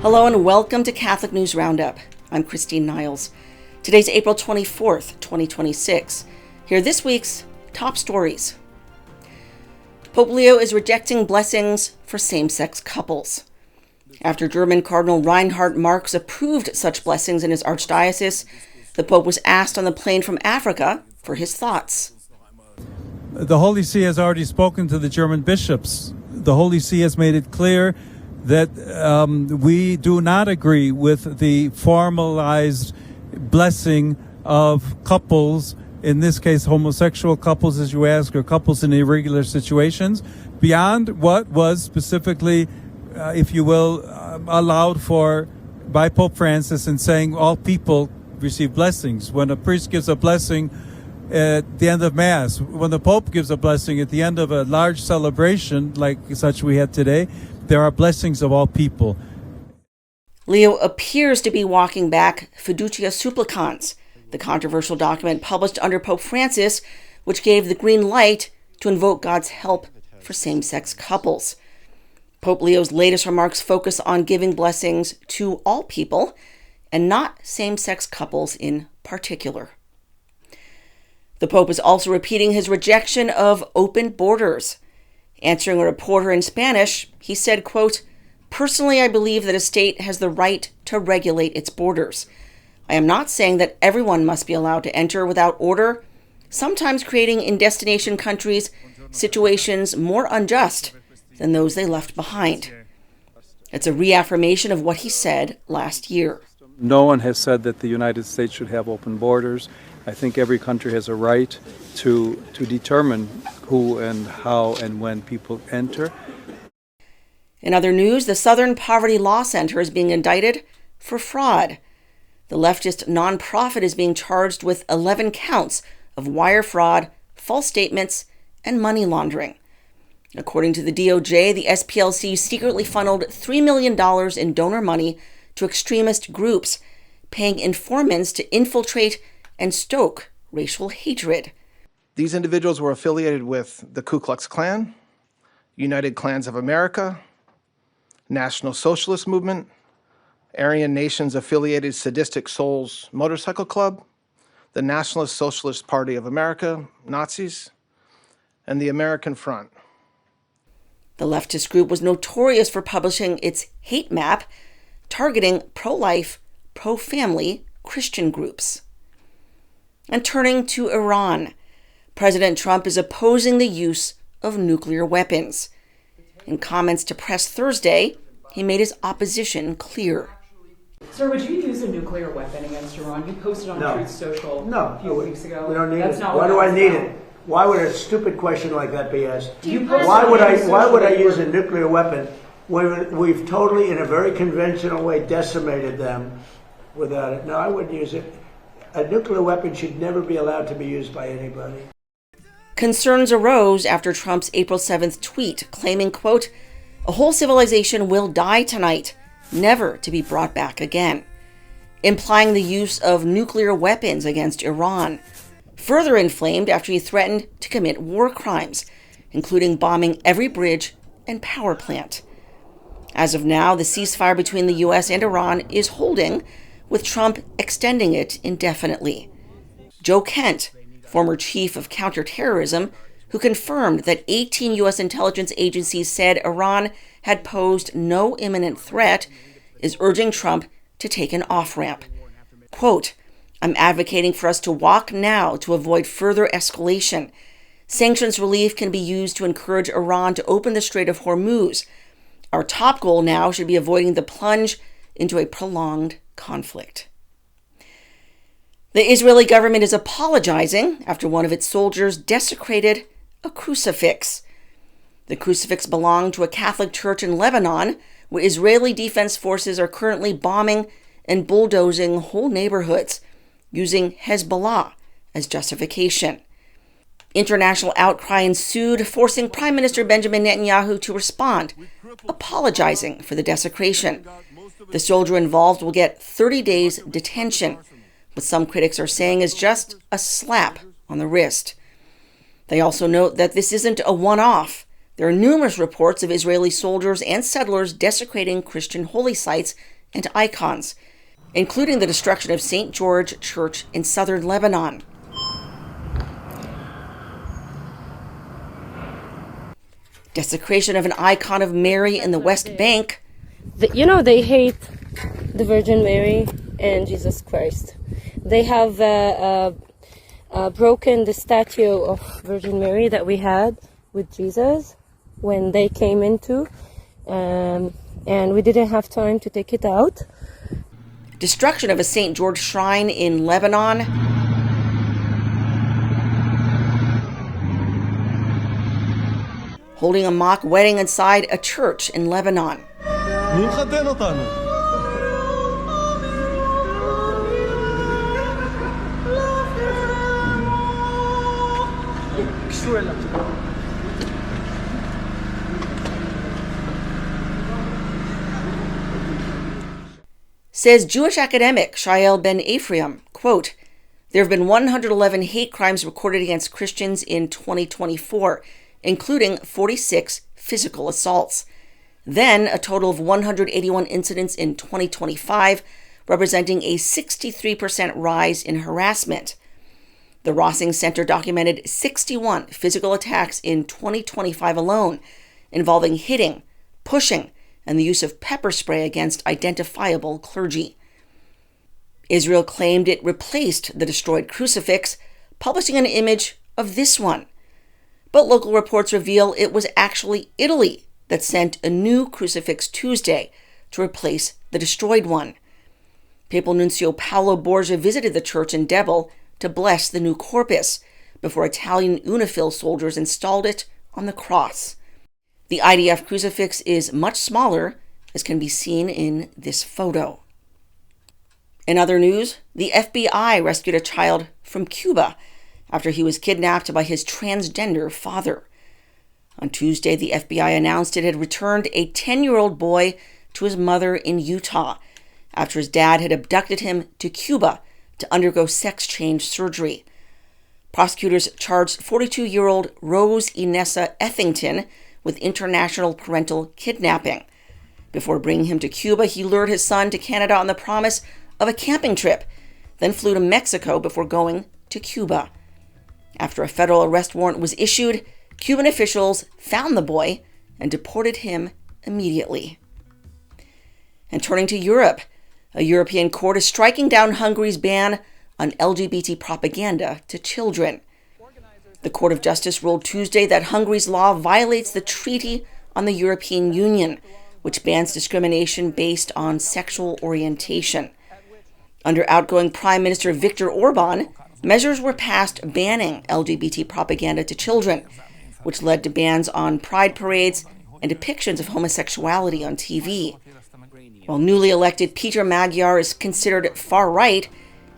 Hello and welcome to Catholic News Roundup. I'm Christine Niles. Today's April 24th, 2026. Here are this week's top stories. Pope Leo is rejecting blessings for same-sex couples. After German Cardinal Reinhard Marx approved such blessings in his archdiocese, the Pope was asked on the plane from Africa for his thoughts. The Holy See has already spoken to the German bishops. The Holy See has made it clear that we do not agree with the formalized blessing of couples, in this case homosexual couples, as you ask, or couples in irregular situations, beyond what was specifically, if you will, allowed for by Pope Francis in saying all people receive blessings. When a priest gives a blessing at the end of Mass, when the Pope gives a blessing at the end of a large celebration like such we had today, there are blessings of all people. Leo appears to be walking back Fiducia Supplicans, the controversial document published under Pope Francis, which gave the green light to invoke God's help for same-sex couples. Pope Leo's latest remarks focus on giving blessings to all people and not same-sex couples in particular. The Pope is also repeating his rejection of open borders. Answering a reporter in Spanish, he said, quote, "Personally, I believe that a state has the right to regulate its borders. I am not saying that everyone must be allowed to enter without order, sometimes creating in destination countries situations more unjust than those they left behind." It's a reaffirmation of what he said last year. No one has said that the United States should have open borders. I think every country has a right to determine who and how and when people enter. In other news, the Southern Poverty Law Center is being indicted for fraud. The leftist nonprofit is being charged with 11 counts of wire fraud, false statements, and money laundering. According to the DOJ, the SPLC secretly funneled $3 million in donor money to extremist groups, paying informants to infiltrate and stoke racial hatred. These individuals were affiliated with the Ku Klux Klan, United Klans of America, National Socialist Movement, Aryan Nations-affiliated Sadistic Souls Motorcycle Club, the Nationalist Socialist Party of America, Nazis, and the American Front. The leftist group was notorious for publishing its hate map, targeting pro-life, pro-family Christian groups. And turning to Iran, President Trump is opposing the use of nuclear weapons. In comments to Press Thursday, he made his opposition clear. Sir, would you use a nuclear weapon against Iran? You posted on Truth Social a few weeks ago. We don't need That's it. not Why do what I need it? Why would a stupid question like that be asked? Why would I use a nuclear weapon when we've totally, in a very conventional way, decimated them without it? No, I wouldn't use it. A nuclear weapon should never be allowed to be used by anybody. Concerns arose after Trump's April 7th tweet claiming, quote, "A whole civilization will die tonight, never to be brought back again," implying the use of nuclear weapons against Iran, further inflamed after he threatened to commit war crimes, including bombing every bridge and power plant. As of now, the ceasefire between the U.S. and Iran is holding, with Trump extending it indefinitely. Joe Kent, former chief of counterterrorism, who confirmed that 18 U.S. intelligence agencies said Iran had posed no imminent threat, is urging Trump to take an off-ramp. Quote, "I'm advocating for us to walk now to avoid further escalation. Sanctions relief can be used to encourage Iran to open the Strait of Hormuz. Our top goal now should be avoiding the plunge into a prolonged conflict." The Israeli government is apologizing after one of its soldiers desecrated a crucifix. The crucifix belonged to a Catholic church in Lebanon, where Israeli defense forces are currently bombing and bulldozing whole neighborhoods, using Hezbollah as justification. International outcry ensued, forcing Prime Minister Benjamin Netanyahu to respond, apologizing for the desecration. The soldier involved will get 30 days detention, what some critics are saying is just a slap on the wrist. They also note that this isn't a one-off. There are numerous reports of Israeli soldiers and settlers desecrating Christian holy sites and icons, including the destruction of St. George Church in southern Lebanon. Desecration of an icon of Mary in the West Bank. They hate the Virgin Mary and Jesus Christ. They have broken the statue of Virgin Mary that we had with Jesus when they came into, and we didn't have time to take it out. Destruction of a St. George shrine in Lebanon. Holding a mock wedding inside a church in Lebanon. Says Jewish academic Shael Ben Ephraim, quote, "There have been 111 hate crimes recorded against Christians in 2024, including 46 physical assaults. Then a total of 181 incidents in 2025, representing a 63% rise in harassment. The Rossing Center documented 61 physical attacks in 2025 alone, involving hitting, pushing, and the use of pepper spray against identifiable clergy." Israel claimed it replaced the destroyed crucifix, publishing an image of this one. But local reports reveal it was actually Italy that sent a new crucifix Tuesday to replace the destroyed one. Papal Nuncio Paolo Borgia visited the church in Debel to bless the new corpus before Italian UNIFIL soldiers installed it on the cross. The IDF crucifix is much smaller, as can be seen in this photo. In other news, the FBI rescued a child from Cuba after he was kidnapped by his transgender father. On Tuesday, the FBI announced it had returned a 10-year-old boy to his mother in Utah after his dad had abducted him to Cuba to undergo sex change surgery. Prosecutors charged 42-year-old Rose Inessa Ethington with international parental kidnapping. Before bringing him to Cuba, he lured his son to Canada on the promise of a camping trip, then flew to Mexico before going to Cuba. After a federal arrest warrant was issued, Cuban officials found the boy and deported him immediately. And turning to Europe, a European court is striking down Hungary's ban on LGBT propaganda to children. The Court of Justice ruled Tuesday that Hungary's law violates the Treaty on the European Union, which bans discrimination based on sexual orientation. Under outgoing Prime Minister Viktor Orban, measures were passed banning LGBT propaganda to children, which led to bans on pride parades and depictions of homosexuality on TV. While newly elected Peter Magyar is considered far-right,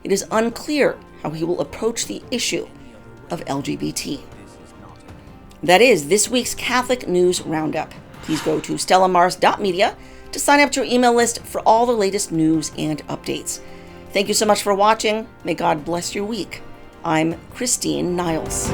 it is unclear how he will approach the issue of LGBT. That is this week's Catholic News Roundup. Please go to stellamars.media to sign up to your email list for all the latest news and updates. Thank you so much for watching. May God bless your week. I'm Christine Niles.